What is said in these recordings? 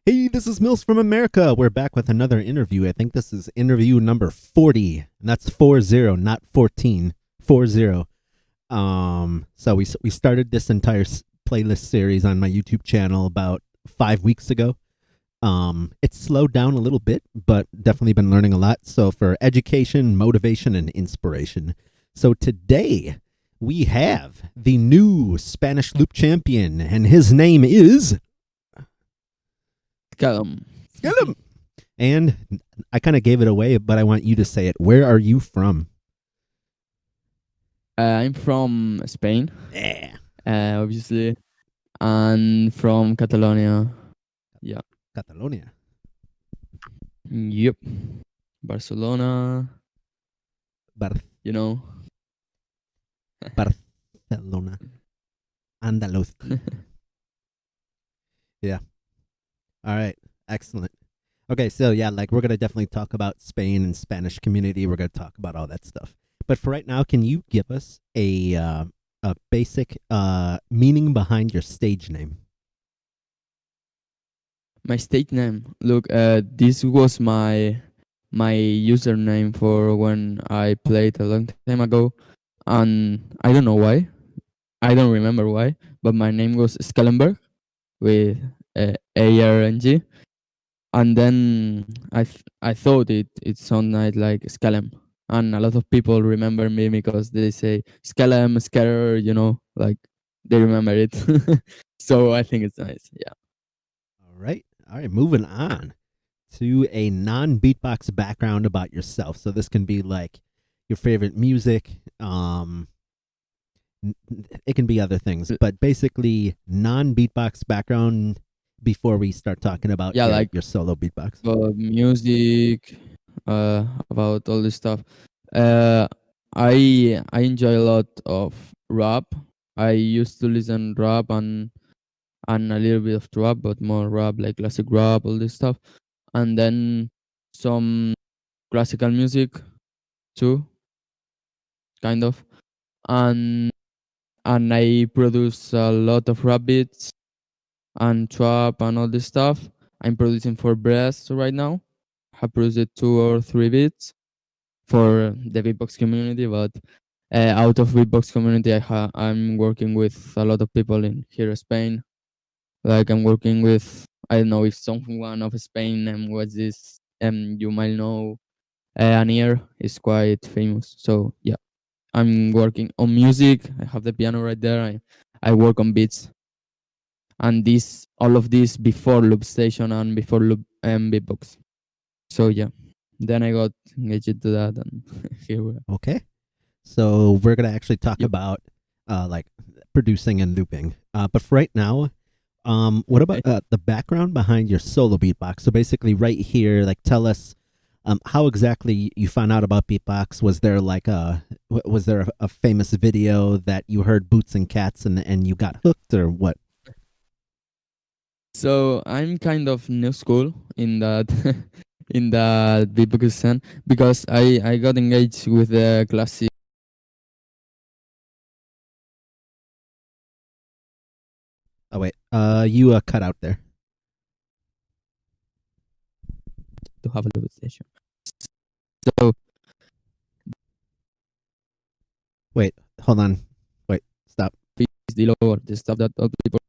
Hey, this is Milz from America. We're back with another interview. I think this is interview number 40, and that's 40, not 14. 40. So we started this entire playlist series on my YouTube channel about 5 weeks ago. It's slowed down a little bit, but definitely been learning a lot. So for education, motivation, and inspiration. So today we have the new Spanish Loop champion, and his name is Skelem. Skelem. And I kind of gave it away, but I want you to say it. Where are you from? I'm from Spain, Yeah. obviously, and from Catalonia. Yeah. Catalonia. Yep. Barcelona. Bar- You know. Barcelona. Andalus. Yeah. All right. Excellent. Okay, so yeah, like we're gonna definitely talk about Spain and Spanish community. We're gonna talk about all that stuff. But for right now, can you give us a basic meaning behind your stage name? My state name. Look, this was my username for when I played a long time ago, and I don't know why. I don't remember why, but my name was Skelenberg with ARNG. And then I thought it sounded like Skelem, and a lot of people remember me because they say Skelem, Scatter, like they remember it. So I think it's nice. Yeah. All right. All right. Moving on to a non-beatbox background about yourself. So this can be like your favorite music. It can be other things, but basically non-beatbox background before we start talking about Yeah, like your solo beatbox. music, about all this stuff. Uh, I enjoy a lot of rap. I used to listen rap and a little bit of trap, but more rap, like classic rap, all this stuff. And then some classical music too, kind of. And and I produce a lot of rap beats and trap and all this stuff. I'm producing for Breast right now. I produced 2 or 3 beats for the beatbox community, but out of beatbox community, I'm working with a lot of people in here in Spain. Like I'm working with, I don't know if someone of Spain and what's this, you might know, Anier is quite famous. So yeah, I'm working on music. I have the piano right there. I work on beats, and all of this before loopstation and before loop beatbox. So yeah, then I got engaged to that, and here we are. Okay. So we're gonna actually talk Yep. about like producing and looping. But for right now, what about Okay. the background behind your solo beatbox? So basically, right here, like tell us how exactly you found out about beatbox. Was there like a famous video that you heard Boots and Cats and you got hooked, or what? So I'm kind of new school in that in that beatbox scene because I got engaged with the classic Oh wait, you cut out there. to have a loopstation. So Wait, hold on. Wait, stop. is the lower the stuff that all people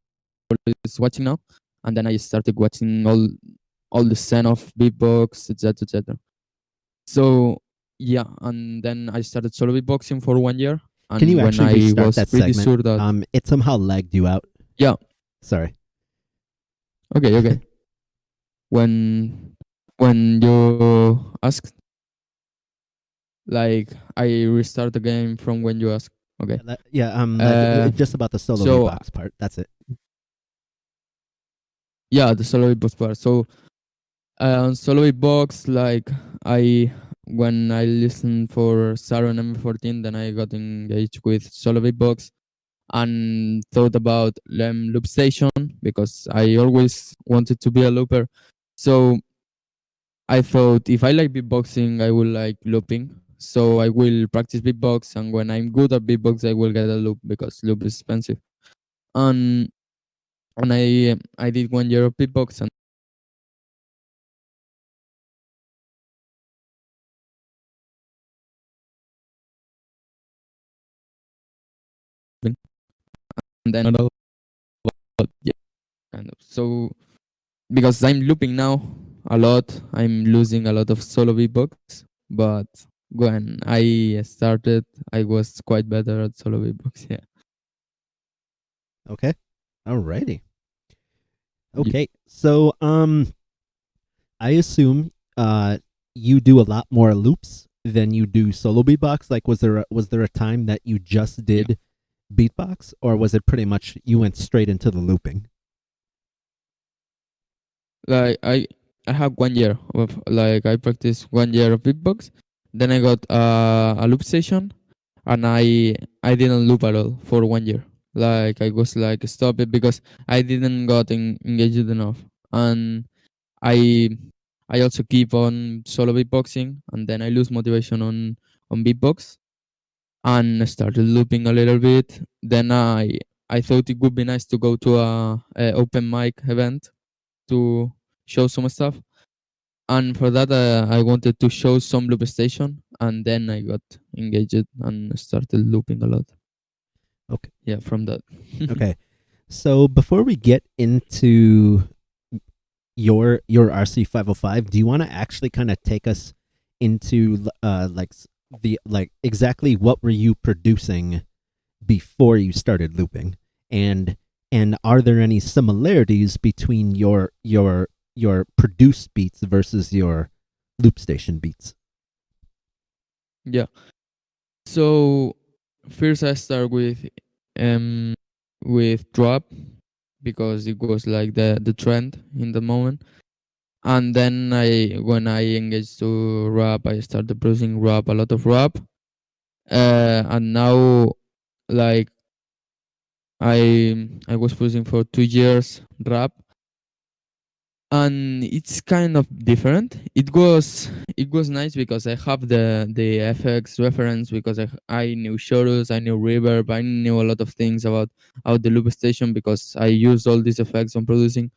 is watching now, and then I started watching all the scene of beatbox, etc., etc. So yeah, and then I started solo beatboxing for 1 year, Can you and when actually I restart was that pretty segment? sure that It somehow lagged you out. yeah, Sorry. okay, when you asked, like I restart the game from when you ask. Okay. Yeah, Uh, just about the solo so beatbox part. That's it. yeah, the solo beatbox part. So on solo beatbox, like I when I listened for Saron M14, then I got engaged with solo beatbox and thought about loop station because I always wanted to be a looper. So I thought if I like beatboxing, I will like looping. So I will practice beatbox, and when I'm good at beatbox, I will get a loop because loop is expensive. And I did 1 year of beatbox, and and then another, but yeah, kind of. So because I'm looping now a lot, I'm losing a lot of solo beatbox. But when I started, I was quite better at solo beatbox. Yeah. Okay. Alrighty. Ye- Okay. So I assume you do a lot more loops than you do solo beatbox. Like was there a time that you just Yeah. did beatbox, or was it pretty much you went straight into the looping? Like I have 1 year of, like, I practiced 1 year of beatbox. Then I got a loop station, and I didn't loop at all for 1 year. Like I was like stop it because I didn't got engaged enough, and I I also keep on solo beatboxing, and then I lose motivation on beatbox and started looping a little bit. Then I thought it would be nice to go to a open mic event to show some stuff, and for that I wanted to show some loop station, and then I got engaged and started looping a lot. Okay. Yeah, from that. Okay. So before we get into your RC505, do you want to actually kind of take us into the like exactly what were you producing before you started looping, and are there any similarities between your produced beats versus your loop station beats? Yeah. So first I start with drop because it was like the trend in the moment. And then when I engaged to rap, I started producing rap, a lot of rap. And now, like, I was producing for 2 years rap, and it's kind of different. It was nice because I have the FX reference, because I knew chorus, I knew reverb, I knew a lot of things about the loop station because I used all these effects on producing.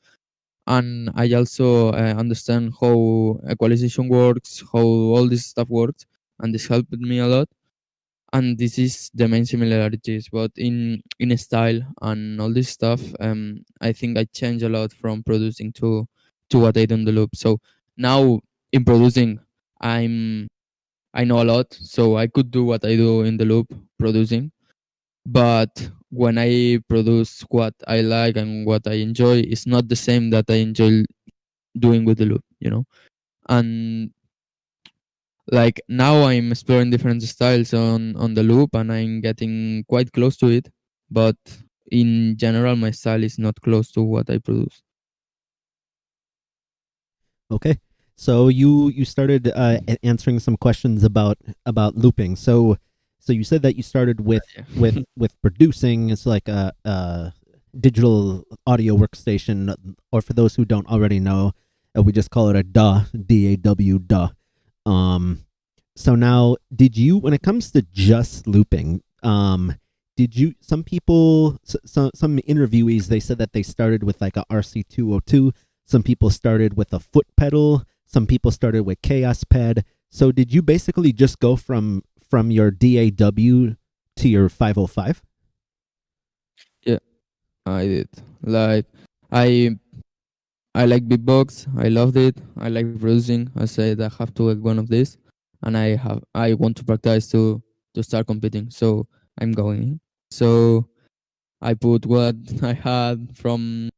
And I also understand how equalization works, how all this stuff works, and this helped me a lot. And this is the main similarities, but in style and all this stuff, I think I change a lot from producing to what I do in the loop. So now in producing, I'm I know a lot, so I could do what I do in the loop producing. But when I produce what I like and what I enjoy, it's not the same that I enjoy doing with the loop. And like now I'm exploring different styles on the loop, and I'm getting quite close to it. But in general, my style is not close to what I produce. Okay. So you started answering some questions about looping. So you said that you started with Yeah. with producing. It's like a digital audio workstation, or for those who don't already know, we just call it a DAW, DAW. Um, so now, did you, when it comes to just looping, did you? Some people, some interviewees, they said that they started with like a RC202. Some people started with a foot pedal. Some people started with chaos pad. So did you basically just go from your DAW to your 505? Yeah, I did. Like I I like beatbox. I loved it. I like producing. I said I have to get one of these, and I want to practice to start competing. So I'm going. So I put what I had from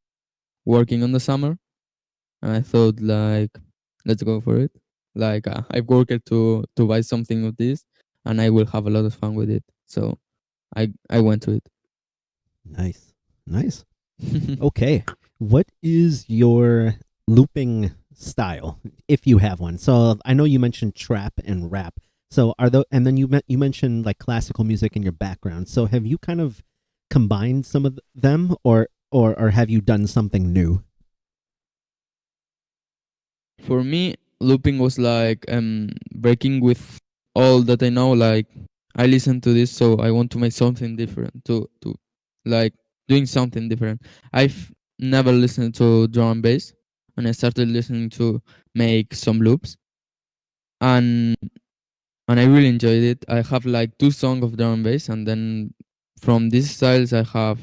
working on the summer, and I thought, like, let's go for it. Like I've worked to buy something of this, and I will have a lot of fun with it. So I went to Nice, nice. it. Okay, what is your looping style, if you have one? So I know you mentioned trap and rap. So are those, and then you mentioned like classical music in your background. So have you kind of combined some of them, or have you done something new? For me, looping was like breaking with all that I know. Like I listen to this, so I want to make something different. To like doing something different. I've never listened to drum and bass, and I started listening to make some loops, and I really enjoyed it. I have like two songs of drum and bass, and then from these styles I have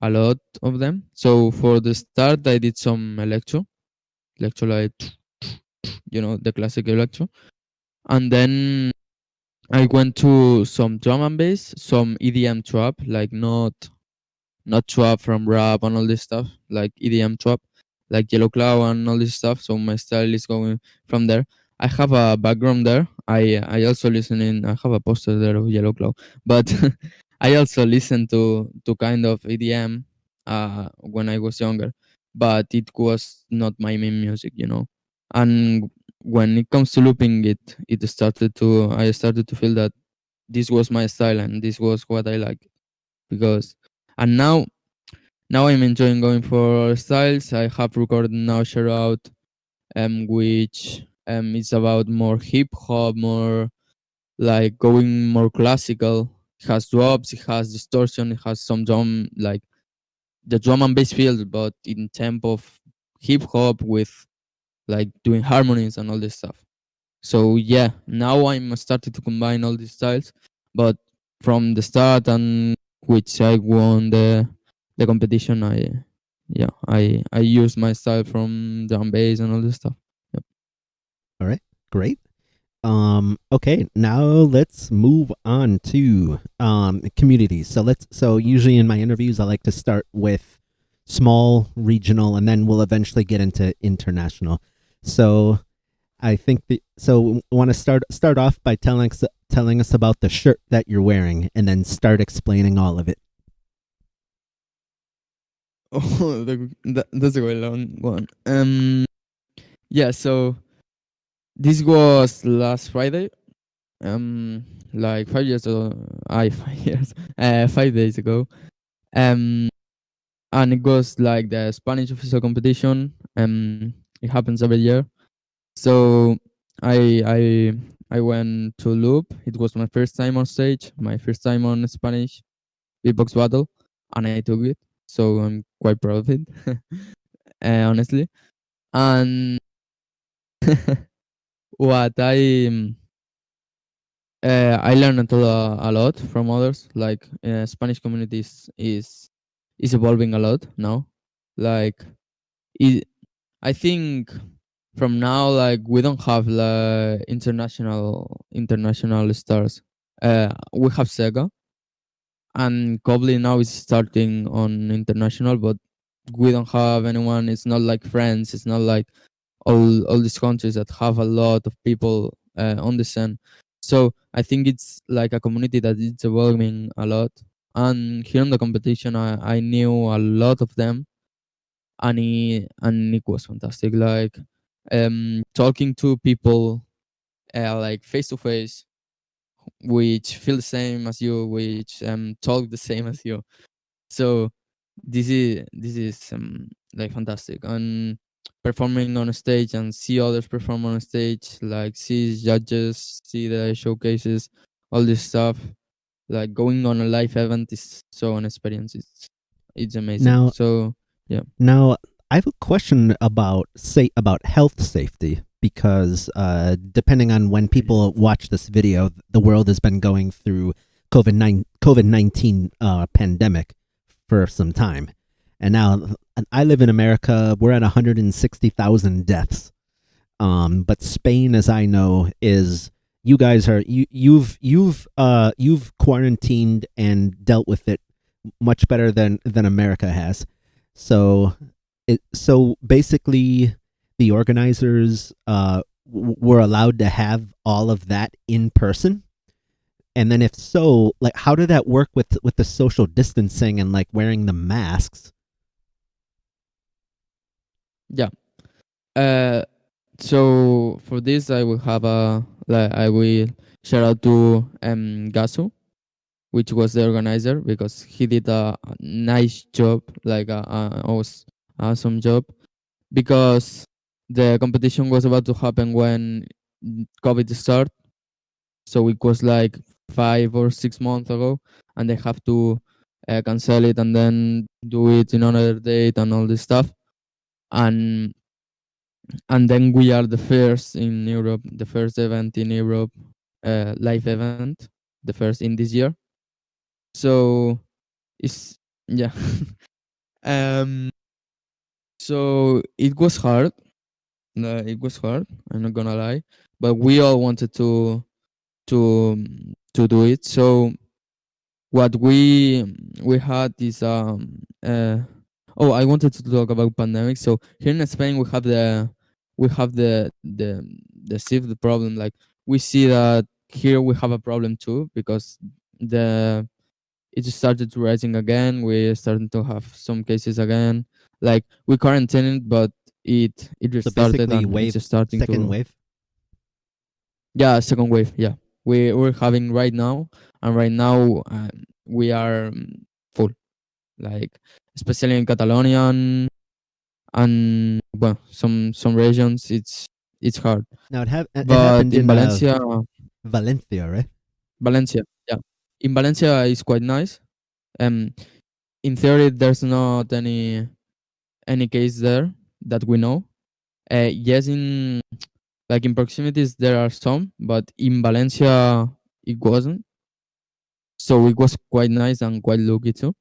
a lot of them. So for the start, I did some electro like the classic electro, and then I went to some drum and bass, some EDM trap, like not trap from rap and all this stuff, like EDM trap, like Yellow Claw and all this stuff. So my style is going from there. I have a background there. I also listen in. I have a poster there of Yellow Claw, but I also listen to kind of EDM when I was younger, but it was not my main music. And when it comes to looping it started to I started to feel that this was my style and this was what I like because and now I'm enjoying going for styles. I have recorded now Share Out, which is about more hip hop, more like going more classical. It has drops, it has distortion, it has some drum like the drum and bass feel, but in tempo of hip hop with like doing harmonies and all this stuff. So yeah, now I'm starting to combine all these styles, but from the start and which I won the competition, I used my style from drum bass and all this stuff. Yep. All right, great. Okay, now let's move on to communities. So usually in my interviews I like to start with small, regional, and then we'll eventually get into international. So I think want to start off by telling us about the shirt that you're wearing and then start explaining all of it. Oh, that's a very long one. Yeah. So this was last Friday. Like 5 years ago. 5 years. 5 days ago. Um, and it was like the Spanish official competition. It happens every year. So I I I went to Loop. It was my first time on stage, my first time on Spanish beatbox battle, and I took it. So I'm quite proud of it, honestly. And what I learned a lot from others. Like Spanish communities is evolving a lot now. Like it, I think from now, like we don't have like international stars. We have Sega, and Goblin now is starting on international, but we don't have anyone. It's not like France. It's not like all these countries that have a lot of people on the scene. So I think it's like a community that is evolving a lot. And here in the competition, I knew a lot of them, and it was fantastic. Like talking to people like face to face, which feel the same as you, which talk the same as you. So this is like fantastic, and performing on a stage and see others perform on a stage, like see judges, see the showcases, all this stuff. Like going on a live event is so an experience. It's amazing. Now, So yeah. Now, I have a question about health safety because depending on when people watch this video, the world has been going through COVID-19 pandemic for some time, and now I live in America. We're at 160,000 deaths, but Spain, as I know, is you guys are you've quarantined and dealt with it much better than America has. So basically, the organizers were allowed to have all of that in person, and then if so, like how did that work with the social distancing and like wearing the masks? Yeah. Uh, so for this, I will have a like I will shout out to Gasu, which was the organizer because he did a nice job, like awesome job. Because the competition was about to happen when COVID started, so it was like 5 or 6 months ago, and they have to cancel it and then do it in another date and all this stuff. And then we are the first in Europe, the first event in Europe, live event, the first in this year. So it's yeah, Um, so it was hard. It was hard. I'm not gonna lie, but we all wanted to do it. So what we had is oh, I wanted to talk about pandemic. So here in Spain we have the problem. Like we see that here we have a problem too, because the it just started rising again. We started to have some cases again. Like we quarantined, but it So restarted basically, and it's just starting second to, wave. yeah, second wave. Yeah, we're having right now, and right now we are full. Like especially in Catalonia and well, some regions, it's hard. Now it But happened in in Valencia, Valencia, right? Valencia, yeah, in Valencia is quite nice. Um, in theory, there's not any case there that we know. Yes, in like in proximities there are some, but in Valencia it wasn't. So it was quite nice and quite lucky too.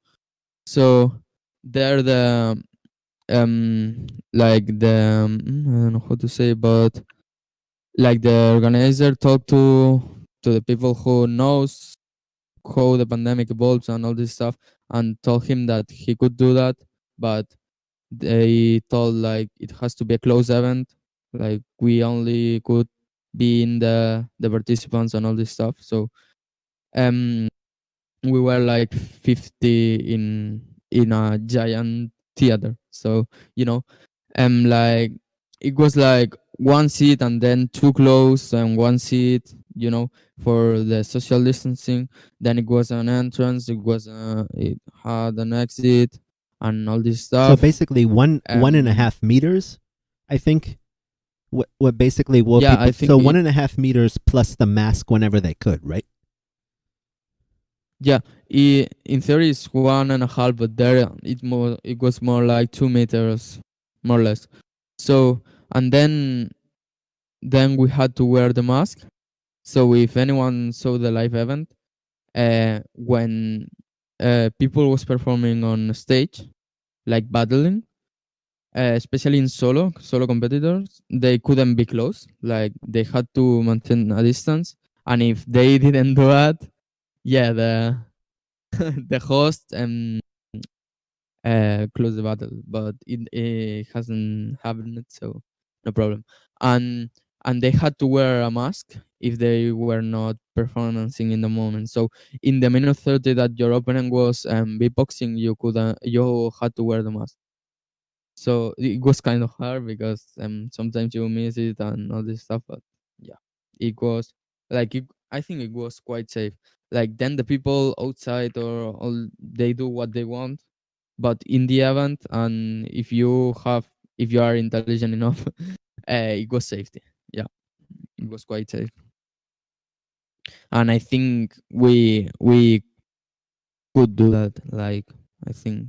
So there the like the I don't know how to say, but like the organizer talked to the people who knows how the pandemic evolves and all this stuff, and told him that he could do that, but they told like it has to be a closed event. Like we only could be in the participants and all this stuff. So um we were like 50 in a giant theater. So you know, like it was like one seat and then two close and one seat, you know, for the social distancing. Then it was an entrance, it had an exit and all this So stuff. basically, one and a um half meters. I think what basically what yeah, people. I So think one it, and a half meters plus the mask whenever they could, right? yeah, in theory it's 1.5, but there it was more like 2 meters, more or less. So and then we had to wear the mask. So if anyone saw the live event, when people was performing on stage, like battling, especially in solo competitors, they couldn't be close. Like they had to maintain a distance, and if they didn't do that, yeah, the the host close the battle, but it hasn't happened, so no problem. And and they had to wear a mask if they were not performing in the moment. So in the minute 30 that your opponent was beatboxing, you had to wear the mask. So it was kind of hard because sometimes you miss it and all this stuff, but yeah, it was like I think it was quite safe. Like then the people outside or all they do what they want, but in the event, and if you are intelligent enough, it was safety. Yeah, it was quite safe, and I think we could do that. Like I think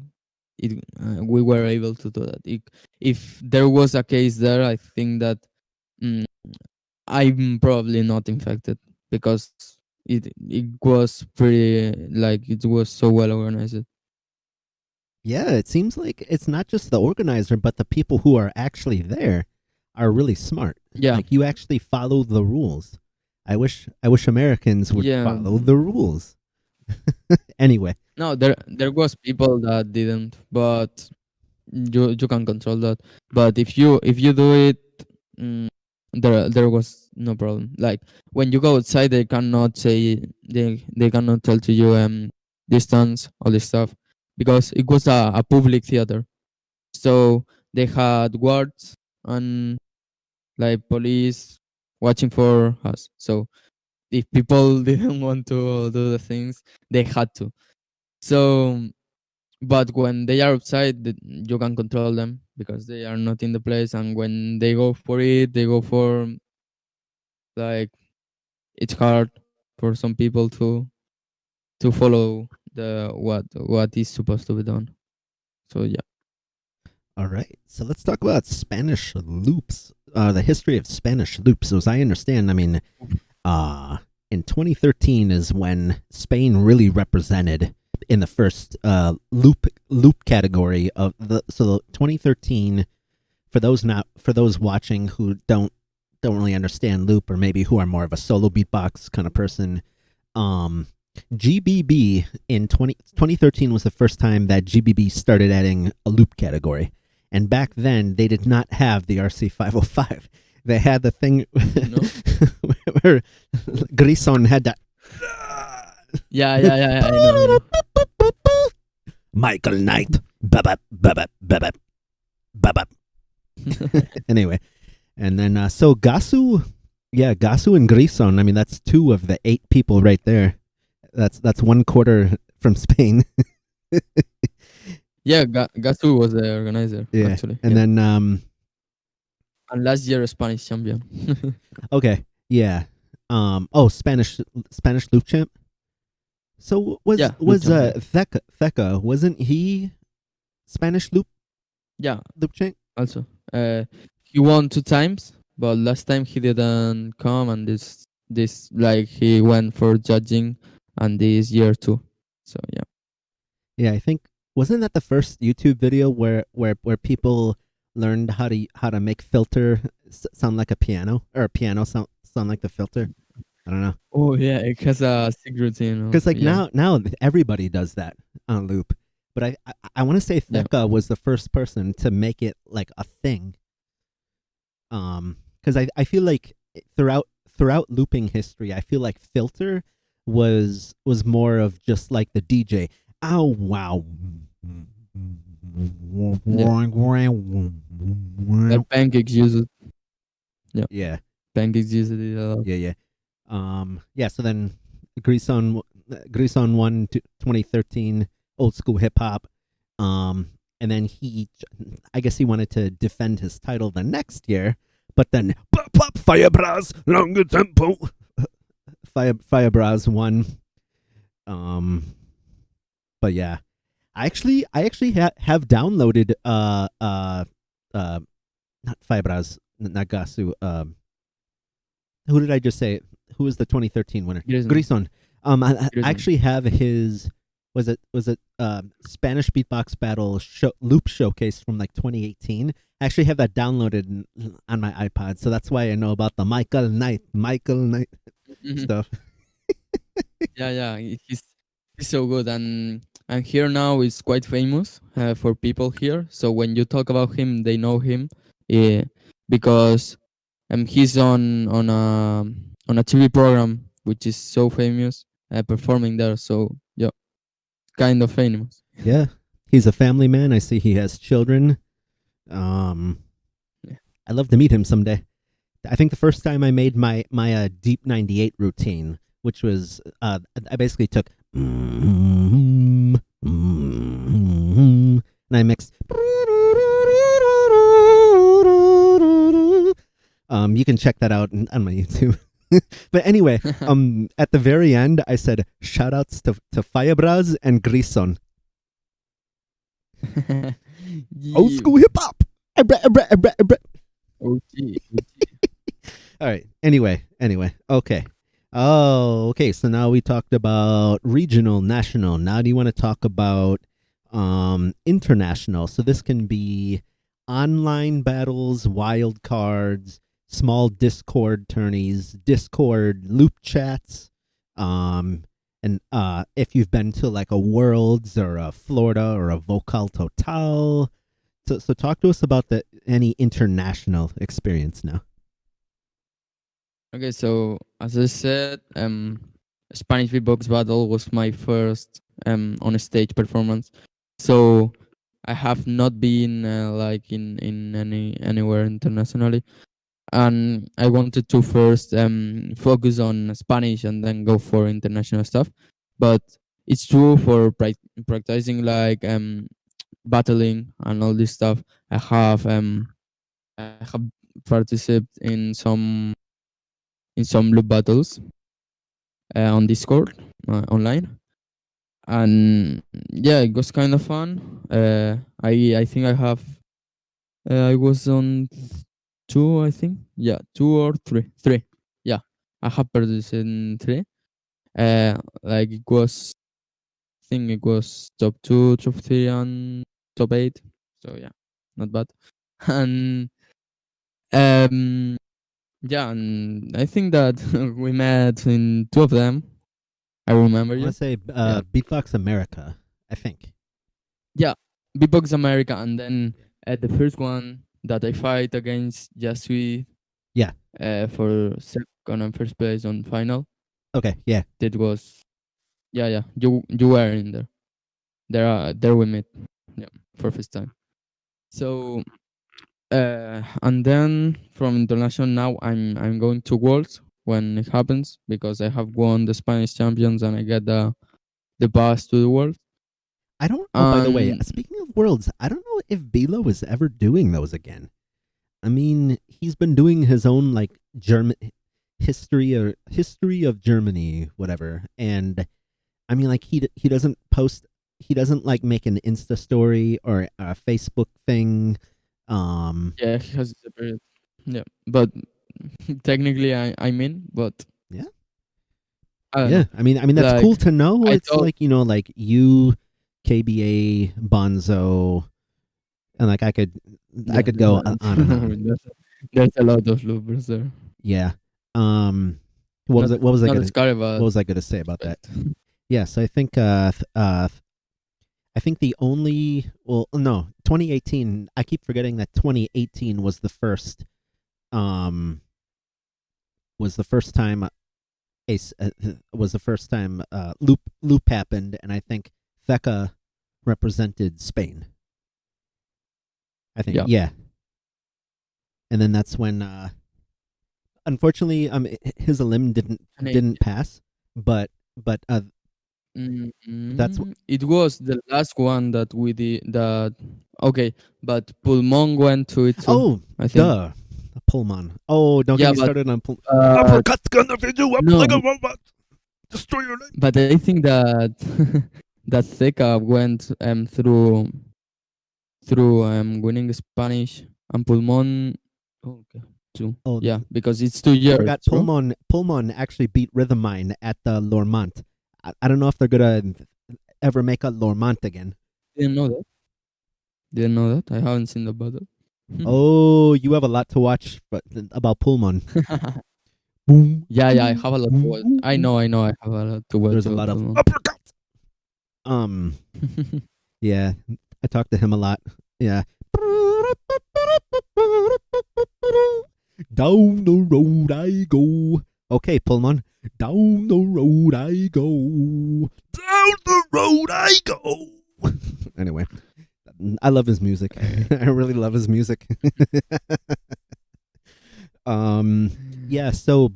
we were able to do that. If there was a case there, I think that mm, I'm probably not infected because it was pretty, like it was so well organized. Yeah, it seems like it's not just the organizer, but the people who are actually there are really smart. Yeah, Like you actually follow the rules. I wish Americans would yeah. follow the rules. Anyway, No, there was people that didn't, but you can control that. But if you do it, mm, there was no problem. Like when you go outside, they cannot say they cannot tell to you distance, all this stuff, because it was a public theater. So they had guards and like police watching for us. So if people didn't want to do the things, they had to. So but when they are outside, you can control them because they are not in the place, and when they go for it, they go for, like, it's hard for some people to follow the what is supposed to be done. So yeah. all right. So let's talk about Spanish loops. The history of Spanish loops. So as I understand, I mean, uh, in 2013 is when Spain really represented in the first loop category of the 2013. For those watching who don't really understand loop, or maybe who are more of a solo beatbox kind of person, GBB in 2013 was the first time that GBB started adding a loop category. And back then, they did not have the RC505. They had the thing where Grison had that. Yeah. I know. Michael Knight. Babap, babap, babap, babap. Anyway, and then so Gasu and Grison. I mean, that's 2 of the 8 people right there. That's 1/4 from Spain. Yeah, Gasu was the organizer, actually. And then and last year Spanish champion. okay, yeah. Spanish loop champ. So was Theka, wasn't he Spanish loop champ? Also, he won 2 times, but last time he didn't come, and this like he went for judging, and this year too. So yeah. I think, wasn't that the first YouTube video where people learned how to make filter sound like a piano, or a piano sound like the filter? I don't know. Oh yeah, it has a secret routine. Because now everybody does that on loop. But I want to say Theka was the first person to make it like a thing. Because I feel like throughout looping history, I feel like filter was more of just like the DJ. Ow, wow. That Pancakes use it. Yeah. Pancakes use it a lot. Yeah. So then Grison won 2013 old school hip hop. And then I guess he wanted to defend his title the next year, but then Firebras longer tempo. Firebras won. But yeah, I actually have downloaded not Firebras, not Gasu. Who did I just say? Who was the 2013 winner? Grison. I actually have his. Was it Spanish Beatbox Battle loop showcase from like 2018? I actually have that downloaded on my iPod, so that's why I know about the Michael Knight stuff. Yeah, he's so good, and here now is quite famous for people here. So when you talk about him, they know him, because he's on a TV program which is so famous, performing there. So yeah, kind of famous. Yeah, he's a family man. I see he has children. I'd love to meet him someday. I think the first time I made my Deep 98 routine, which was I basically took and I mixed. You can check that out on my YouTube. But anyway, at the very end, I said shoutouts to Firebras and Grison. Old school hip hop. OG. All right. Anyway. Okay. Oh, okay. So now we talked about regional, national. Now do you want to talk about international? So this can be online battles, wild cards, small Discord tourneys, Discord loop chats, and if you've been to like a Worlds or a Florida or a Vocal Total. So talk to us about any international experience now. Okay, so as I said, Spanish Beatbox Battle was my first on stage performance. So I have not been like in anywhere internationally, and I wanted to first focus on Spanish and then go for international stuff. But it's true for practicing like battling and all this stuff. I have participated in some loop battles on Discord online, and yeah, it was kind of fun. I think I have I was on 2, I think. Yeah, 2 or 3. Yeah, I have participated in 3. Like it was think it was top 2, top 3, and top 8. So yeah, not bad. And um, yeah, and I think that we met in 2 of them. I remember I want you. to say Yeah, Beatbox America, I think. yeah, Beatbox America, and then the first one that I fight against Jasui Yeah. for second and first place on final. Okay. Yeah. That was yeah. You were in there. There we met. Yeah, for first time. So and then from international now I'm going to Worlds when it happens because I have won the Spanish champions and I get the pass to the world. I don't. Oh, by the way, And speaking of worlds, I don't know if Bilo is ever doing those again. I mean, he's been doing his own like German history of Germany, whatever. And I mean, like he doesn't post. He doesn't like make an Insta story or a Facebook thing. yeah, he has a separate. Yeah, but technically I mean, but Yeah. I don't Yeah. know. I mean that's Like cool to know. I It's thought, like, like you, KBA, Bonzo, and like I yeah, could go on and on. there's a lot of loopers there. Yeah. What was Not it? What was I not gonna? scary, but What was I gonna say about that? respect. Yes, I think. I think the only. Well, no, 2018. I keep forgetting that 2018 was the first. Was the first time was the first time loop happened, and I think Zekka represented Spain. I think, Yeah. yeah, and then that's when, unfortunately, his limb didn't pass, but that's It was the last one that we did. That okay, but Pulmon went to it too. oh, I think. duh, Pullman. Oh, don't get Yeah, me but started on Pull. uh, Uppercut's gonna fit you up like a no, robot. Destroy your life. but I think that that Zeca went through winning Spanish and Pulmon. Oh, okay, too. Oh, Yeah, because it's 2 years, forgot bro. Pullman actually beat Rhythm Mine at the Lormont. I don't know if they're gonna ever make a Lormont again. Didn't know that. Didn't know that. I haven't seen the battle. Oh, you have a lot to watch, about Pullman. Boom, Yeah, I boom, have a lot to watch. boom, I boom. know, I have a lot to watch There's a about lot of Pulmon. uppercuts. Yeah, I talked to him a lot. Yeah. Down the road I go. Okay, Pullman. Down the road I go. Down the road I go. Anyway, I love his music. I really love his music. Yeah, so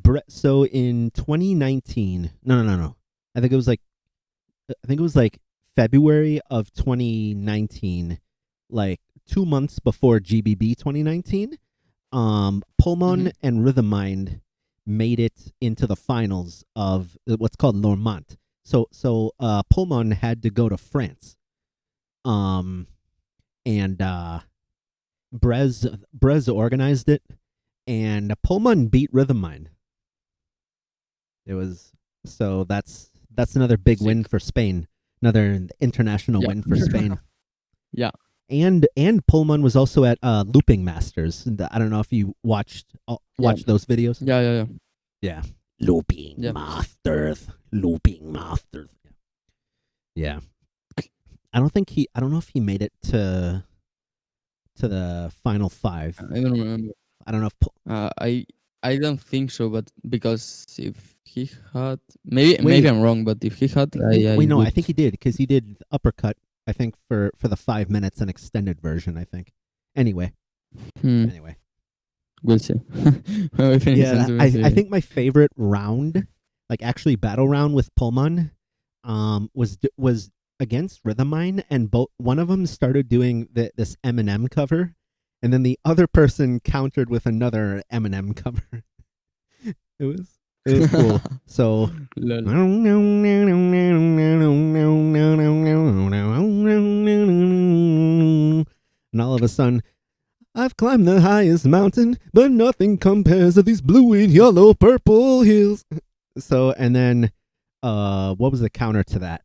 in 2019, no. I think it was like February of 2019, like 2 months before GBB 2019. Pullman and Rhythm Mind made it into the finals of what's called Lormont. So Pullman had to go to France. And Brez organized it, and Pullman beat Rhythm Mind. It was so that's another big win for Spain. Another international win for Spain. Yeah. And Pullman was also at Looping Masters. I don't know if you watched those videos. Yeah. Looping Masters. Yeah. I don't know if he made it to the final 5. I don't remember. I don't know if I don't think so, but because if he had, maybe I'm wrong, but if he had, I think he did, because he did uppercut. I think for the 5 minutes, an extended version. I think. Anyway. We'll see. Yeah, I think my favorite round, like actually battle round with Pullman, was against Rhythm Mine, and one of them started doing this Eminem cover, and then the other person countered with another Eminem cover. It was cool. So and all of a sudden, I've climbed the highest mountain, but nothing compares to these blue and yellow purple hills. So, and then what was the counter to that?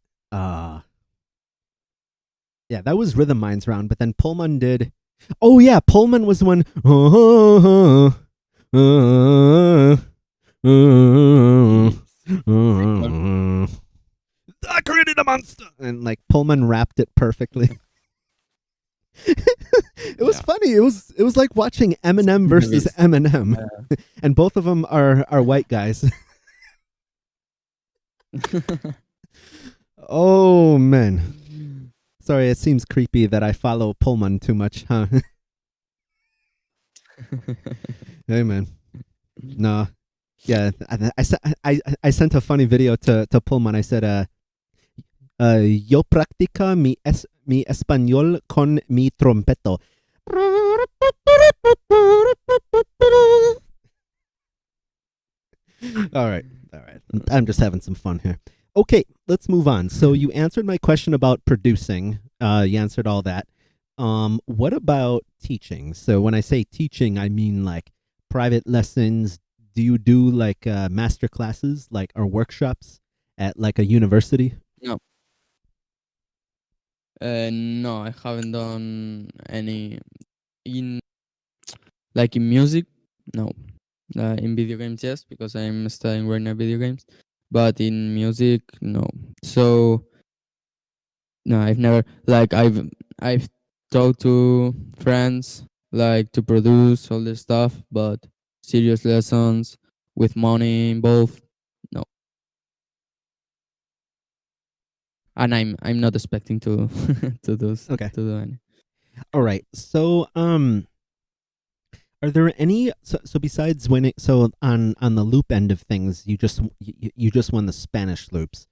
Yeah, that was Rhythm Minds round, but then Pullman did. Oh yeah, Pullman was the one. I created a monster, and like Pullman rapped it perfectly. It was Yeah. funny. It was like watching Eminem versus Nice. Eminem, and both of them are white guys. Oh man, sorry, it seems creepy that I follow Pullman too much, huh? Hey man, no, yeah, I sent a funny video to Pullman. I said, yo practica mi español con mi trompeto. All right, all right. I'm just having some fun here. Okay, let's move on. So you answered my question about producing. You answered all that. What about teaching? So when I say teaching, I mean like private lessons. Do you do like master classes, like or workshops at like a university? No. No, I haven't done any in like in music. No. In video games, yes, because I'm studying right now video games. But in music, no. So no, I've never like I've talked to friends like to produce all this stuff, but serious lessons with money involved, no. And I'm not expecting to Okay. to do any. All right. So are there any so besides winning so on the loop end of things, you just won the Spanish loops.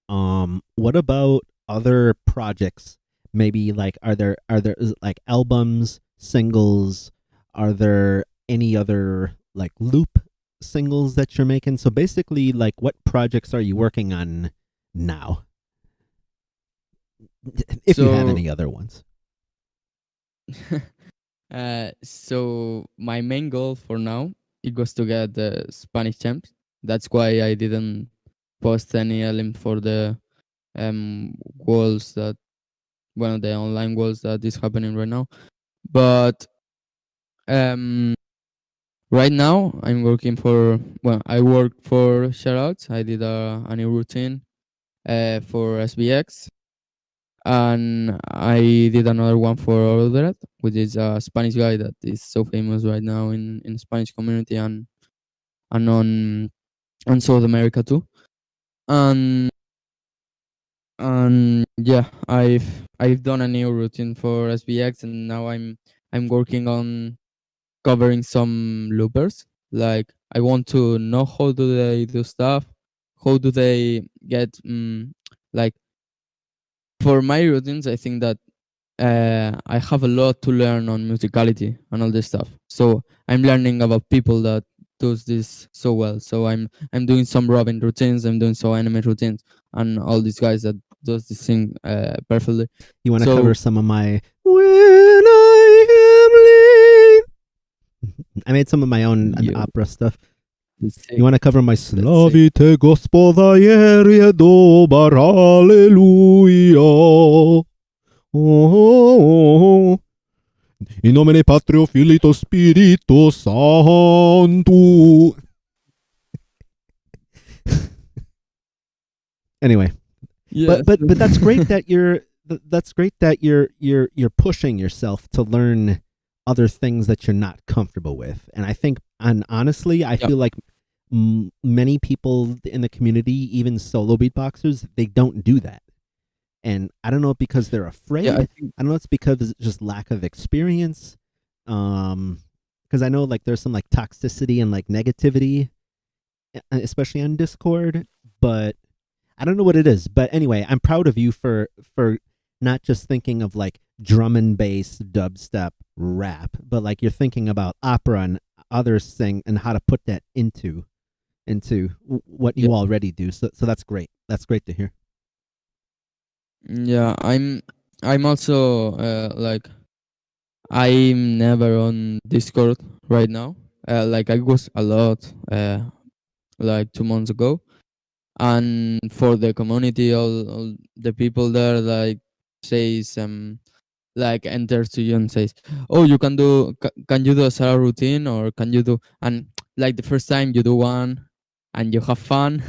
What about other projects? Maybe like are there is it like albums, singles? Are there any other like loop singles that you're making? So basically, like, what projects are you working on now, if you have So any other ones? so my main goal for now it was to get the Spanish champs. That's why I didn't post any element for the goals that one of the online goals that is happening right now. But um right now I'm working for I work for shoutouts. I did a new routine for SBX, and I did another one for Ordered, which is a Spanish guy that is so famous right now in Spanish community and on South America too. And yeah, I've done a new routine for SBX, and now I'm working on covering some loopers. Like I want to know how do they do stuff, how do they get like for my routines. I think that I have a lot to learn on musicality and all this stuff. So I'm learning about people that does this so well. So I'm doing some Robin routines, I'm doing some anime routines, and all these guys that does this thing perfectly. You want to cover So some of my when I am late? I made some of my own you, opera stuff. let's You see, want to cover my let's see. Slavite Gospoda Jerie dobar Hallelujah. Oh, in nomine Patrio Filio Spirito Santo. Anyway, Yeah. but that's great that you're pushing yourself to learn other things that you're not comfortable with. And I think, and honestly, I Yeah. feel like many people in the community, even solo beatboxers, they don't do that. And I don't know if because they're Yeah. I afraid. think I don't know if it's because it's just lack of experience. Because I know like there's some like toxicity and like negativity, especially on Discord. But I don't know what it is. But anyway, I'm proud of you for not just thinking of like drum and bass, dubstep, rap, but like you're thinking about opera and other thing and how to put that into what yeah. you already do. So that's great. That's great to hear. Yeah. I'm also like I'm never on Discord right now. Like I was a lot like 2 months ago, and for the community, all the people there, like says like enters to you and says, "Oh, you can do. Can you do a Sarah routine, or can you do?" And like the first time you do one, and you have fun,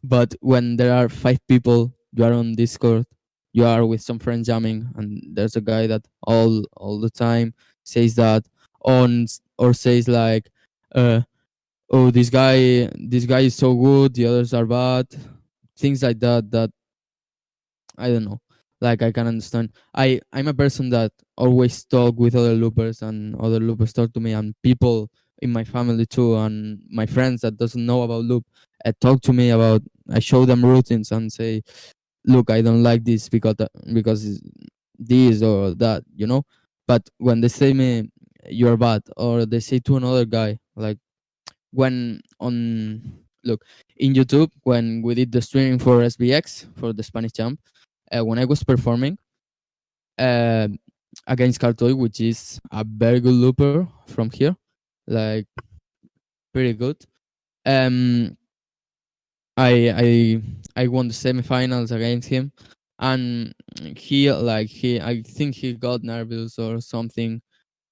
but when there are 5 people, you are on Discord, you are with some friends jamming, and there's a guy that all the time says that on or says like, "Oh, this guy is so good, the others are bad," things like that. That I don't know. Like I can understand. I'm a person that always talk with other loopers, and other loopers talk to me, and people in my family too, and my friends that doesn't know about loop talk to me about. I show them routines and say, "Look, I don't like this because it's this or that," you know. But when they say me, "You're bad," or they say to another guy, like when on look in YouTube when we did the streaming for SBX for the Spanish Jump, when I was performing uh, against Cartoy, which is a very good looper from here, like pretty good. Um, I I won the semifinals against him, and he I think he got nervous or something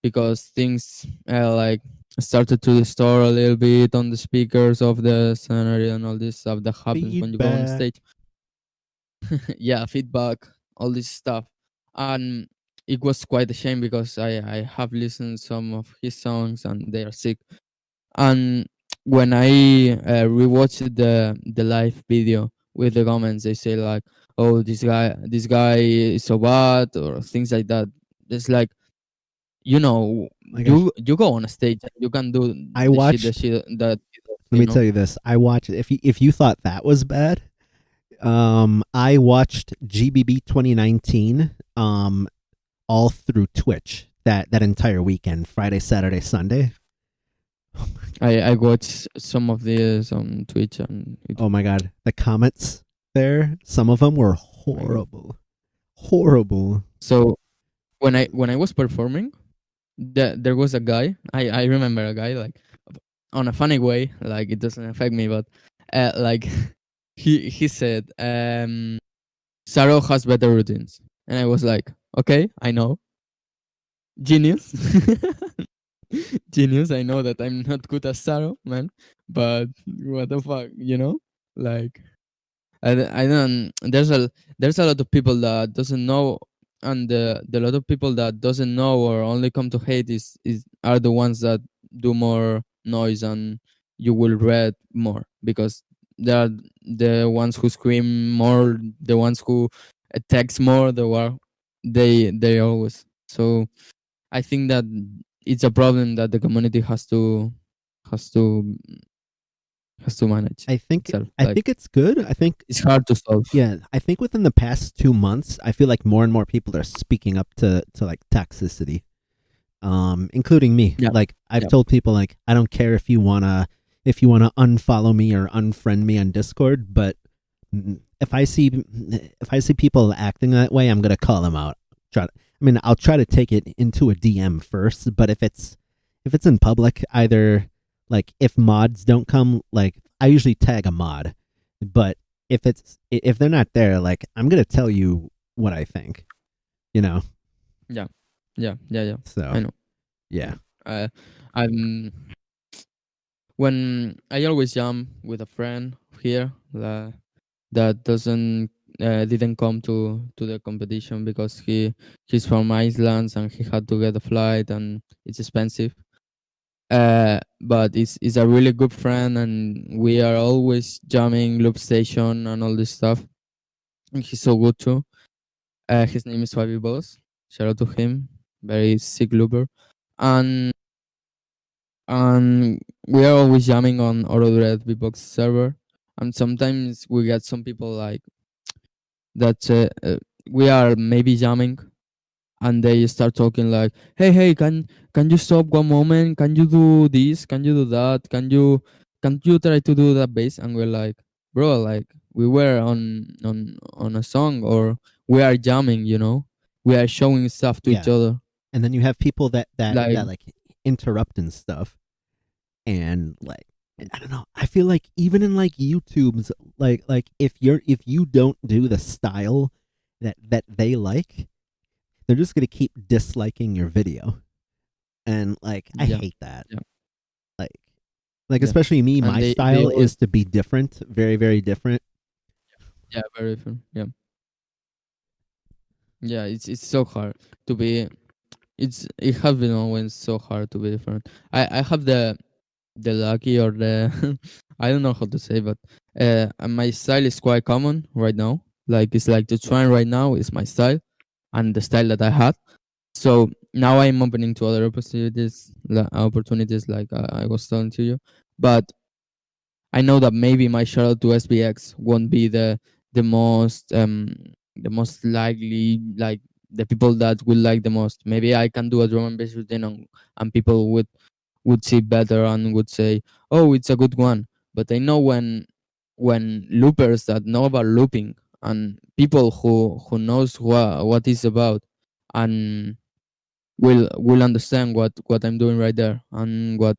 because things like started to distort a little bit on the speakers of the scenario and all this stuff that happens when you go on Feedback. stage. Yeah, feedback, all this stuff. And it was quite a shame because I have listened some of his songs and they are sick. And when I rewatched the live video with the comments, they say like, "Oh, this guy is so bad," or things like that. It's like, Like I, you go on a stage and you can do I the shit watched. that Let me tell you this. I watched. If you thought that was bad, I watched GBB 2019. All through Twitch that entire weekend, Friday, Saturday, Sunday. I watch some of these on Twitch and Oh YouTube. my god, the comments there, some of them were I know. horrible, horrible. So when I was performing, there was a guy. I remember a guy like on a funny way, like it doesn't affect me, but like he said, Saro has better routines, and I was like, okay, I know, genius, genius. I know that I'm not good as Saro, man, but what the fuck, like I don't. There's a lot of people that doesn't know, and the lot of people that doesn't know or only come to hate is are the ones that do more noise, and you will read more because they are the ones who scream more, the ones who text more. They always. So I think that it's a problem that the community has to has to manage I think itself. I Like think it's good. I think it's hard to solve. yeah, I think within the past 2 months, I feel like more and more people are speaking up to like toxicity, including me. Yeah. Like I've Yeah. told people like I don't care if you wanna unfollow me or unfriend me on Discord, but if I see people acting that way, I'm gonna call them out. I'll try to take it into a DM first, but if it's in public, either like if mods don't come, like I usually tag a mod, but if they're not there, like I'm gonna tell you what I think, you know. Yeah, yeah. So I know, I yeah, know. I'm when I always jam with a friend here that doesn't didn't come to the competition because he's from Iceland and he had to get a flight and it's expensive. But it's a really good friend and we are always jamming loop station and all this stuff. And he's so good too. His name is Fabi Boss. Shout out to him. Very sick looper. And and we are always jamming on AutoDread Beatbox server. And sometimes we get some people like that. We are maybe jamming, and they start talking like, "Hey, can you stop one moment? Can you do this? Can you do that? Can you try to do that bass?" And we're like, "Bro, like we were on a song, or we are jamming. We are showing stuff to each yeah. other. And then you have people Like, that like interrupt and stuff, and like I don't know. I feel like even in like YouTube's like if you don't do the style that they like, they're just gonna keep disliking your video. And like I Yeah, hate that. yeah, Like like yeah. especially me, And my they style always, is to be different, very, very different. yeah, very different. Yeah, yeah. It's so hard to be. It has been always so hard to be different. I have the lucky or the I don't know how to say, but my style is quite common right now. Like it's like the trend right now is my style and the style that I had. So now I'm opening to other opportunities like I was telling to you. But I know that maybe my shout out to SBX won't be the most likely, like the people that will like the most. Maybe I can do a drum and bass routine and people would see better and would say, "Oh, it's a good one." But I know when loopers that know about looping and people who knows what it's about and will understand what I'm doing right there and what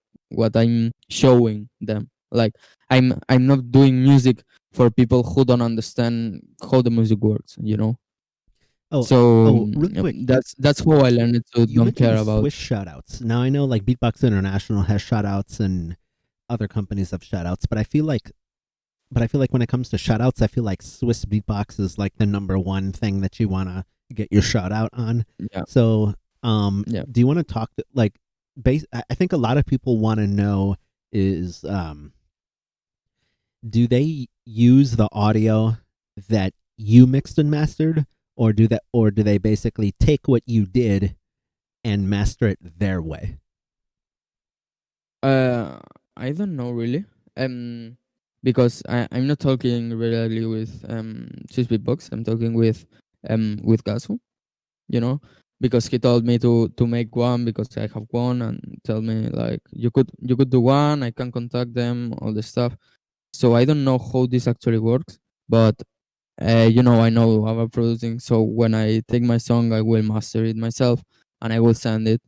I'm showing them. Like I'm not doing music for people who don't understand how the music works, you know. Oh, So real quick, that's how I learned to you don't mentioned care the about. Swiss shoutouts. Now I know like Beatbox International has shoutouts and other companies have shoutouts, but I feel like when it comes to shoutouts, I feel like Swiss Beatbox is like the number one thing that you want to get your shout out on. Yeah, So, yeah. do you want to talk like base I think a lot of people want to know is do they use the audio that you mixed and mastered, or do they basically take what you did and master it their way? Uh, I don't know really. Because I'm not talking regularly with Swiss Beatbox. I'm talking with Gasu, you know, because he told me to make one because I have one and tell me like you could do one. I can contact them, all the stuff. So I don't know how this actually works, but you know I know about producing. So when I take my song, I will master it myself and I will send it.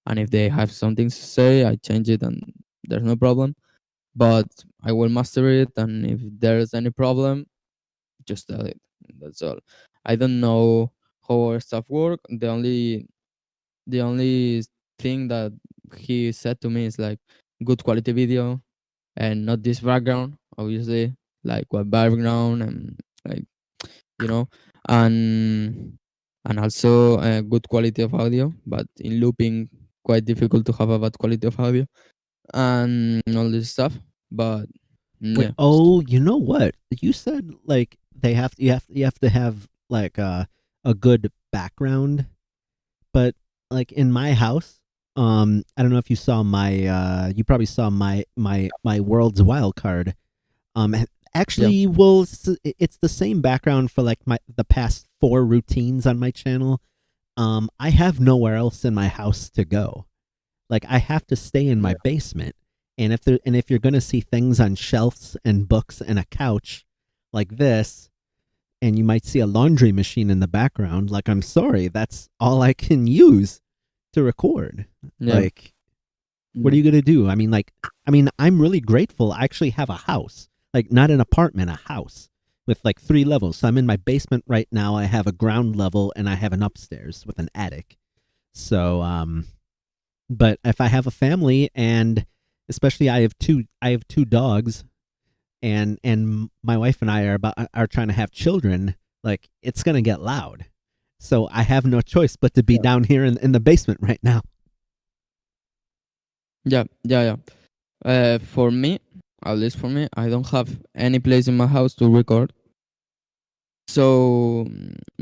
And if they have something to say, I change it and there's no problem. But I will master it, and if there's any problem, just tell it. That's all. I don't know how our stuff work. The only thing that he said to me is like good quality video and not this background, obviously, like what background and like you know, and and also good quality of audio. But in looping, quite difficult to have a bad quality of audio and all this stuff. But Wait, yeah, oh, you know what? You said like you have to have like a good background, but like in my house, I don't know if you saw my you probably saw my world's wild card. Um yeah, actually well it's the same background for like my the past 4 routines on my channel. I have nowhere else in my house to go. Like I have to stay in my yeah, basement. And if you're gonna see things on shelves and books and a couch like this, and you might see a laundry machine in the background, like I'm sorry, that's all I can use to record. yeah, Like, what yeah, are you gonna do? I mean, I'm really grateful. I actually have a house, like not an apartment, a house with like 3 levels. So I'm in my basement right now. I have a ground level and I have an upstairs with an attic. So, but if I have a family and especially I have two dogs and my wife and I are trying to have children, like it's gonna get loud. So I have no choice but to be yeah, down here in the basement right now. yeah, yeah, yeah. For me, at least for me, I don't have any place in my house to record. So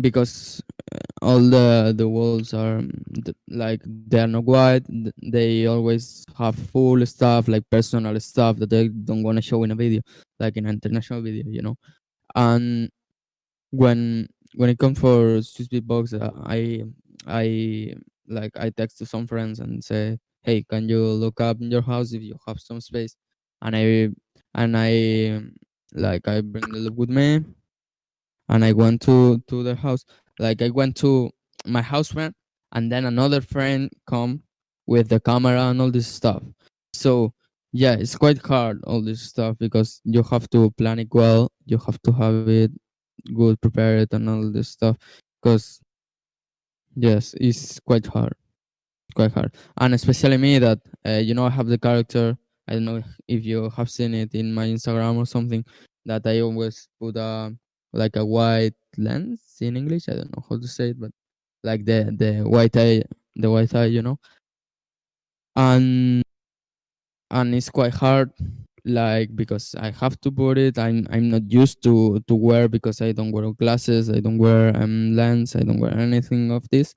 because all the walls are like they are not white, they always have full stuff like personal stuff that they don't want to show in a video, like in an international video, you know. And when it comes for Swiss Beatbox, I like I text to some friends and say, "Hey, can you look up in your house if you have some space?" And I like I bring the loop with me, and I went to their house. Like I went to my house friend, and then another friend come with the camera and all this stuff. So yeah, it's quite hard all this stuff because you have to plan it well. You have to have it. good prepared and all this stuff. Because yes, it's quite hard, and especially me that I have the character. I don't know if you have seen it in my Instagram or something, that I always put a like a white lens in English. I don't know how to say it, but like the white eye, and it's quite hard, like because I have to put it. I'm not used to wear, because I don't wear glasses, I don't wear lens, I don't wear anything of this,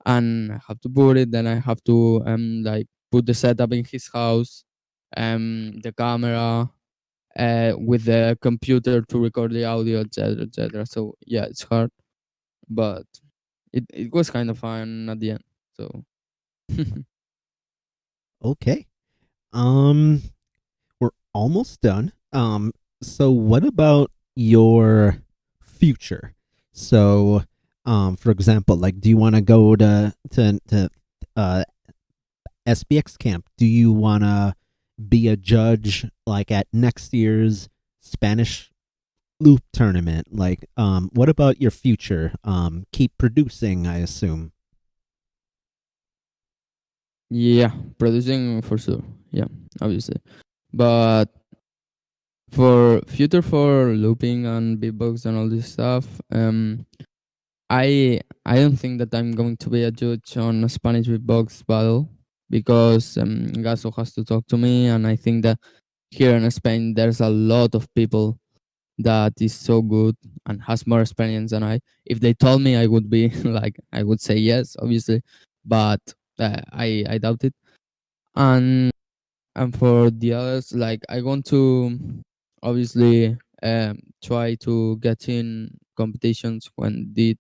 and I have to put it. Then I have to like put the setup in his house, the camera, with the computer to record the audio, etc., etc. So yeah, it's hard, but it was kind of fun at the end. So Okay. Um, we're almost done. So what about your future? So, for example, like, do you want to go to uh SBX camp? Do you want to be a judge like at next year's Spanish Loop tournament? Like, what about your future? Keep producing, I assume. yeah, producing for sure. Yeah, obviously, but for future, for looping and beatbox and all this stuff, I don't think that I'm going to be a judge on a Spanish beatbox battle, because Gaso has to talk to me, and I think that here in Spain there's a lot of people that is so good and has more experience than I. If they told me, I would be like, I would say yes, obviously, but I doubt it. And for the others, like, I want to obviously try to get in competitions when the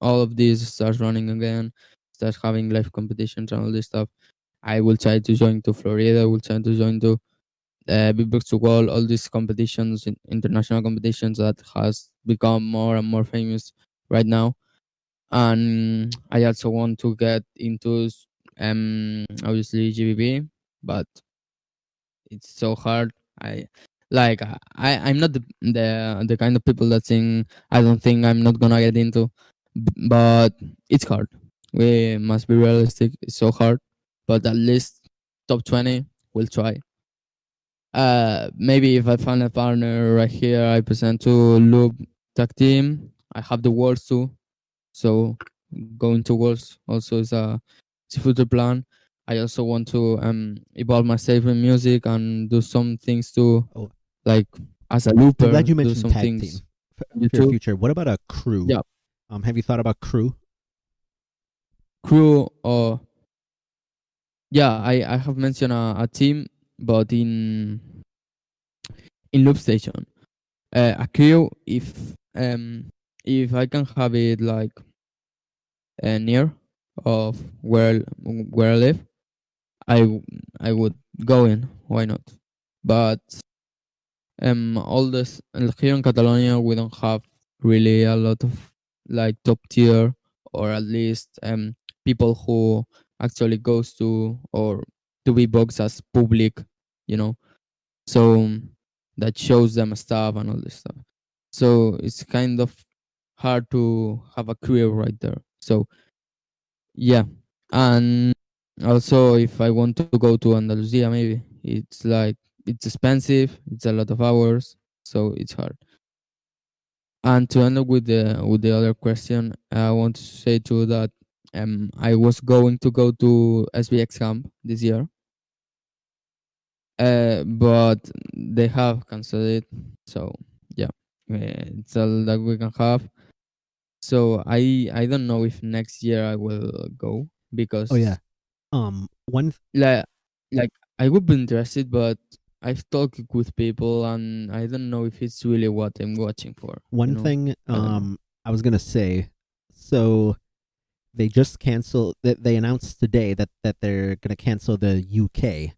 all of this starts running again, starts having live competitions and all this stuff. I will try to join to Florida. I will try to join to Beatbox to World, all these competitions, international competitions that has become more and more famous right now. And I also want to get into obviously GBB, but it's so hard. I'm not the kind of people that think, I don't think I'm not gonna get into, but it's hard. We must be realistic. It's so hard, but at least top 20 we'll try. Maybe if I find a partner right here, I present to Loop Tag Team. I have the words too, so going to words also is a future plan. I also want to evolve myself in music and do some things too, Oh, like as a I'm glad looper, you do mentioned some tag things team on for your YouTube. future. What about a crew? Yeah, Have you thought about crew? crew, or yeah, I have mentioned a team, but in Loop Station, a crew. If I can have it like near of where I live, I would go in. Why not? But all this here in Catalonia, we don't have really a lot of like top tier, or at least people who actually goes to or to be boxed as public, you know. So that shows them stuff and all this stuff. So it's kind of hard to have a career right there. So yeah, and also if I want to go to Andalusia, maybe it's like it's expensive. It's a lot of hours, so it's hard. And to end up with the other question, I want to say too that I was going to go to SBX camp this year, but they have canceled it. So yeah, it's all that we can have. So I don't know if next year I will go, Oh yeah. because One like like I would be interested, but I've talked with people and I don't know if it's really what I'm watching for. one thing I don't know. I was gonna say. So they just canceled. That they announced today that they're gonna cancel the UK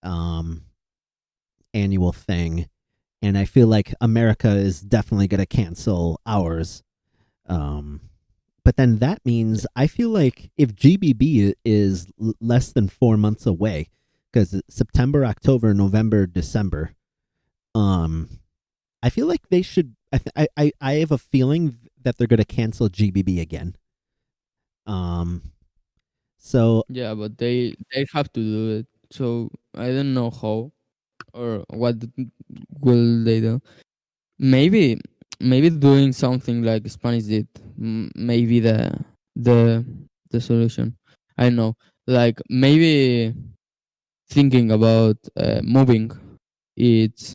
um annual thing, and I feel like America is definitely gonna cancel ours. Um, but then that means I feel like if GBB is less than 4 months away, because September, October, November, December, um, I feel like they should I have a feeling that they're gonna cancel GBB again. Um, so Yeah, but they have to do it. So I don't know how or what will they do. Maybe maybe doing something like Spanish did. Maybe the the solution. I don't know. Like maybe thinking about moving. It's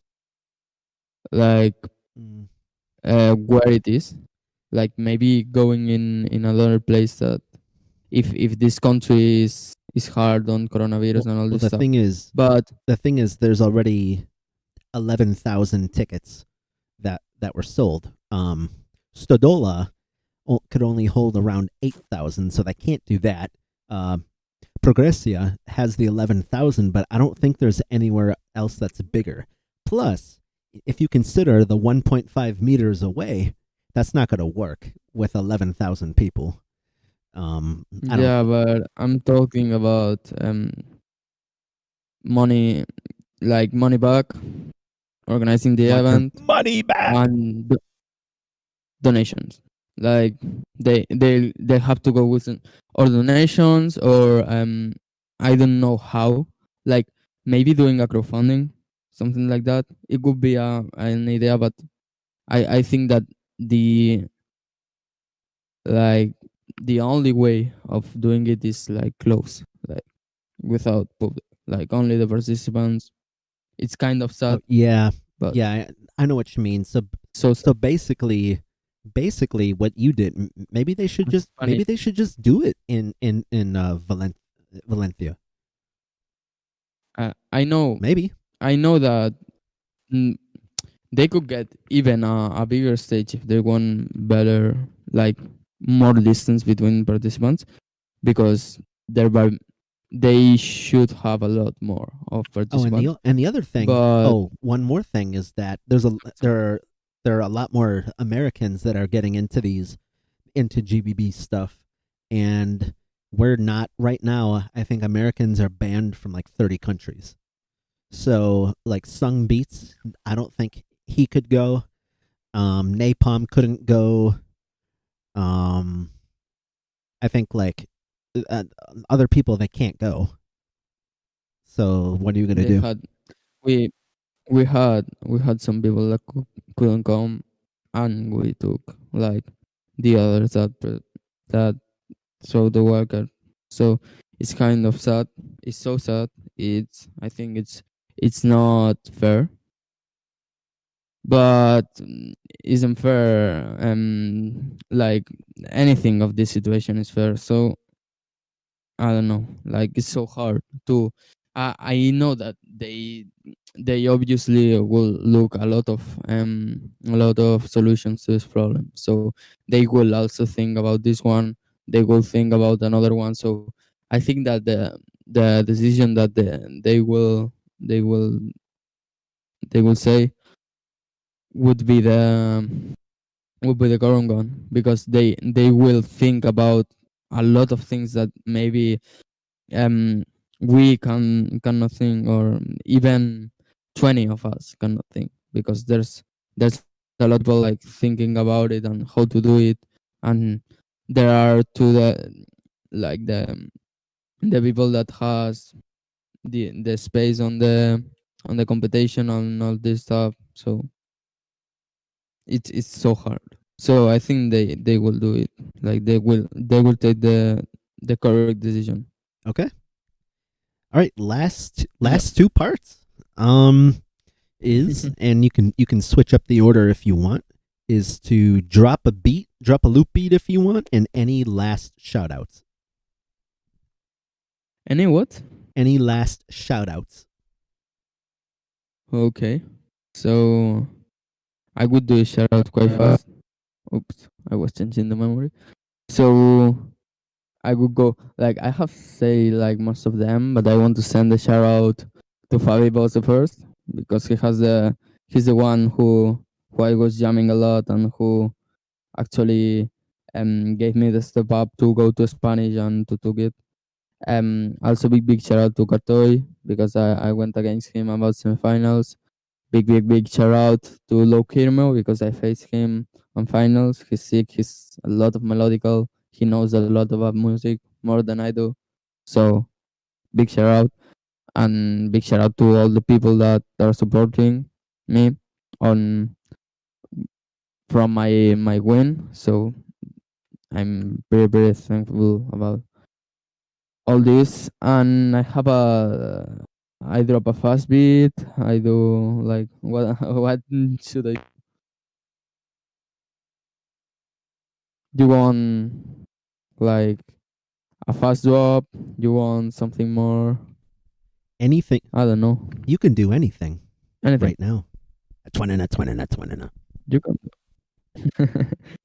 like mm, where it is. Like maybe going in another place that if this country is hard on coronavirus and all well, this stuff. But the thing is, there's already 11,000 tickets that were sold. Stodola could only hold around 8,000, so they can't do that. Uh, Progressia has the 11,000, but I don't think there's anywhere else that's bigger. Plus, if you consider the 1.5 meters away, that's not going to work with 11,000 people. I don't. yeah, but I'm talking about money, like money back, organizing the event, Money back. and donations. Like they have to go with or donations or I don't know how. Like maybe doing a crowdfunding, something like that. It could be an idea, but I think that the like the only way of doing it is like close, like without public, like only the participants. It's kind of Oh sad, yeah, but yeah. I know what you mean. so sad. So basically, what you did, maybe Spanish. they should just do it in Valencia. I know, Maybe. I know that mm, they could get even a bigger stage if they want better, like more distance between participants, because thereby they should have a lot more of Oh, participants. and the other thing. But Oh, one more thing is that there are a lot more Americans that are getting into GBB stuff, and we're not right now. I think Americans are banned from like 30 countries. So like Sung Beats, I don't think he could go. Napalm couldn't go. Um, I think like uh, other people that can't go. So what are you gonna they do? had we we had some people that couldn't come, and we took like the others that throw the worker. So it's kind of sad. It's so sad. I think it's not fair, but isn't fair. Like anything of this situation is fair. So I don't know. Like it's so hard to. I know that they obviously will look a lot of solutions to this problem. So they will also think about this one. They will think about another one. So I think that the decision that they will they will say would be the current one, because they will think about a lot of things that maybe um we cannot think, or even 20 of us cannot think, because there's a lot of people like thinking about it and how to do it. And there are to like the people that has the space on the competition and all this stuff. So it's so hard. So I think they will do it. Like they will take the correct decision. Okay. All right. Yeah. Last two parts. Is and you can switch up the order if you want. Is to drop a loop beat if you want, and any last shout outs. Any what? Any last shout outs. Okay. So I would do a shout out quite fast. Oops, I was changing the memory. So I would go like I have say like most of them, but I want to send a shout out to Fabi Bose first, because he's the one who I was jamming a lot, and who actually gave me the step up to go to Spanish and to took it. Also big shout out to Cartoy, because I went against him about semifinals. big shout out to Low Kirmo because I faced him on finals. He's sick. He's a lot of melodical. He knows a lot about music more than I do. So big shout out, and big shout out to all the people that are supporting me on from my win. So I'm very thankful about all this. And I drop a fast beat. I do like what what should I? You want like a fast drop? You want something more? Anything. I don't know. You can do anything Anything. right now. Twinina. You can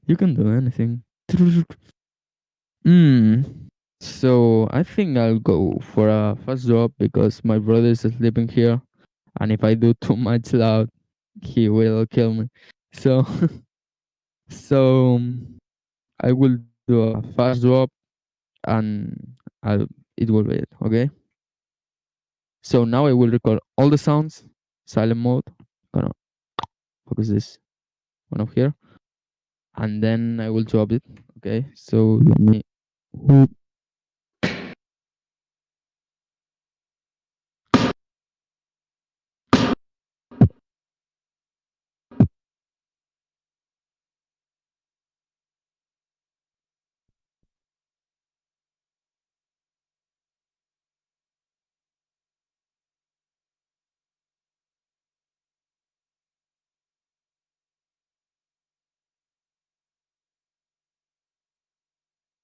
you can do anything. Mm. So I think I'll go for a fast drop because my brother is sleeping here, and if I do too much loud, he will kill me. So so I will do a fast drop, and I'll it will be it. Okay. So now I will record all the sounds, silent mode. Gonna focus this one up here, and then I will drop it. Okay. So let me.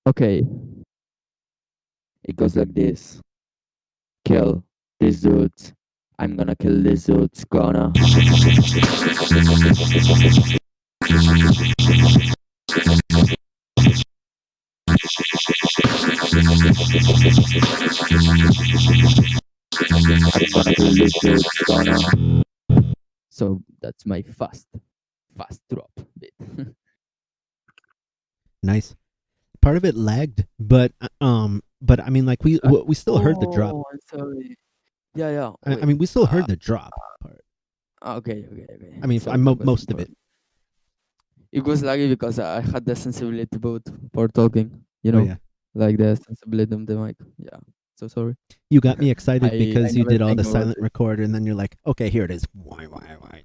Okay. It goes like this. Kill these dudes. I'm gonna kill these dudes. Gonna. I'm gonna kill these dudes. Gonna. So that's my fast drop bit. Nice. Part of it lagged, but I mean, like we still heard the drop. Oh, I'm sorry. Yeah. I Wait. mean, we still heard the drop part. Okay. I mean, So focus. most of it. It was lucky because I had the sensibility both for talking. You Oh know, yeah, like the sensibility of the mic. Yeah. So sorry. you got me excited I because you never did all think the about silent record, and then you're like, okay, here it is. Why? it.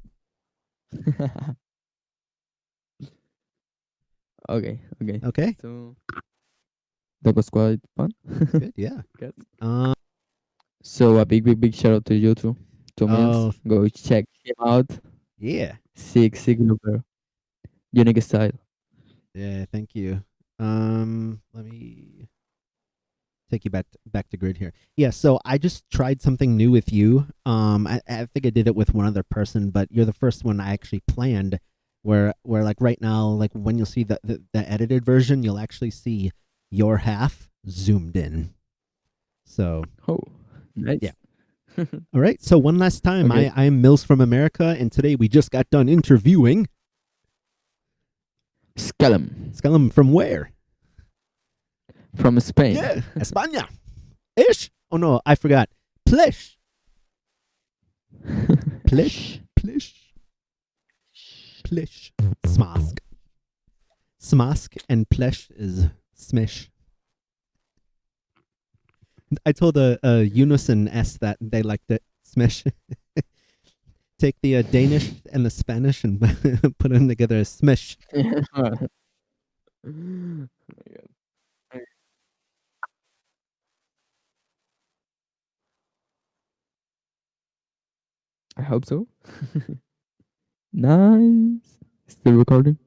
Okay. Okay, So that was quite fun. good. Yeah. Good. Um. So a big shout out to you too. To Milz. Oh Go check him out. yeah. Sick looper. Unique style. Yeah. Thank you. Let me take you back to grid here. Yeah, so I just tried something new with you. I think I did it with one other person, but you're the first one I actually planned. Where like right now, like when you'll see the edited version, you'll actually see your half zoomed in. So Oh, nice. yeah. All right. So one last time, Okay. I am Milz from America, and today we just got done interviewing Skelem Skelem from where? from Spain. Yeah, España. Ish. Oh no, I forgot. Plish. Plish. Smask. Smask and plesh is smish. I told a unison S that they liked it. Smish. Take the Danish and the Spanish and put them together as smish. Oh my God. I hope so. Nice. Still recording.